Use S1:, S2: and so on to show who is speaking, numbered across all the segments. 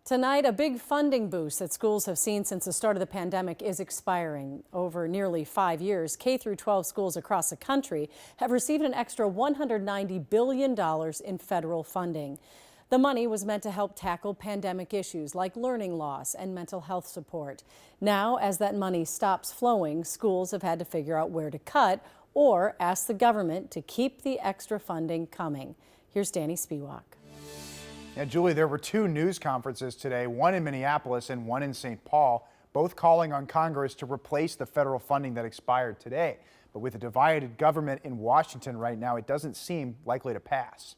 S1: Tonight, a big funding boost that schools have seen since the start of the pandemic is expiring. Over nearly 5 years, K through 12 schools across the country have received an extra $190 billion in federal funding. The money was meant to help tackle pandemic issues like learning loss and mental health support. Now, as that money stops flowing, schools have had to figure out where to cut or ask the government to keep the extra funding coming. Here's Danny Spiewak.
S2: Yeah, Julie, there were two news conferences today, one in Minneapolis and one in St. Paul, both calling on Congress to replace the federal funding that expired today. But with a divided government in Washington right now, it doesn't seem likely to pass.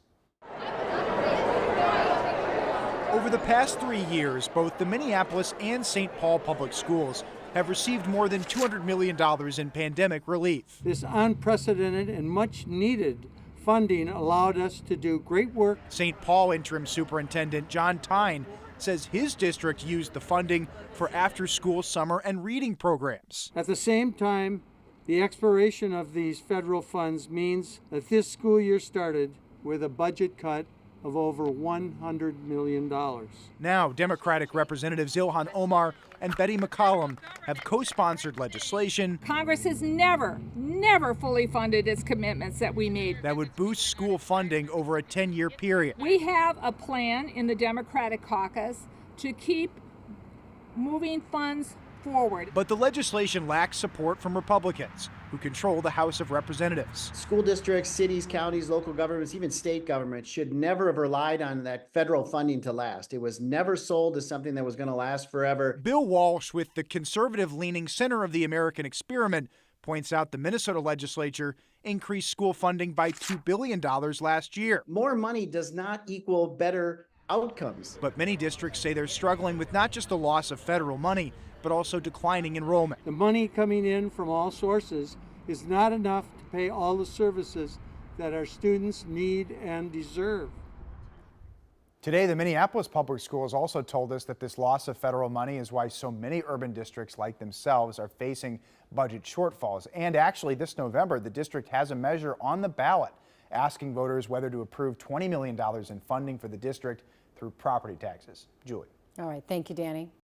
S2: Over the past 3 years, both the Minneapolis and St. Paul public schools have received more than $200 million in pandemic relief.
S3: This unprecedented and much needed funding allowed us to do great work.
S2: St. Paul Interim Superintendent John Tyne says his district used the funding for after-school summer and reading programs.
S3: At the same time, the expiration of these federal funds means that this school year started with a budget cut of over $100 million.
S2: Now, Democratic Representatives Ilhan Omar and Betty McCollum have co-sponsored legislation
S4: Congress has never fully funded its commitments that we made.
S2: That would boost school funding over a 10-year period.
S4: We have a plan in the Democratic caucus to keep moving funds forward.
S2: But the legislation lacks support from Republicans, who control the House of Representatives.
S5: School districts, cities, counties, local governments, even state governments should never have relied on that federal funding to last. It was never sold as something that was going to last forever.
S2: Bill Walsh, with the conservative-leaning Center of the American Experiment, points out the Minnesota legislature increased school funding by $2 billion last year.
S5: More money does not equal better outcomes.
S2: But many districts say they're struggling with not just the loss of federal money, but also declining enrollment.
S3: The money coming in from all sources is not enough to pay all the services that our students need and deserve.
S2: Today, the Minneapolis Public Schools also told us that this loss of federal money is why so many urban districts like themselves are facing budget shortfalls. And actually, this November, the district has a measure on the ballot asking voters whether to approve $20 million in funding for the district through property taxes. Julie.
S1: All right. Thank you, Danny.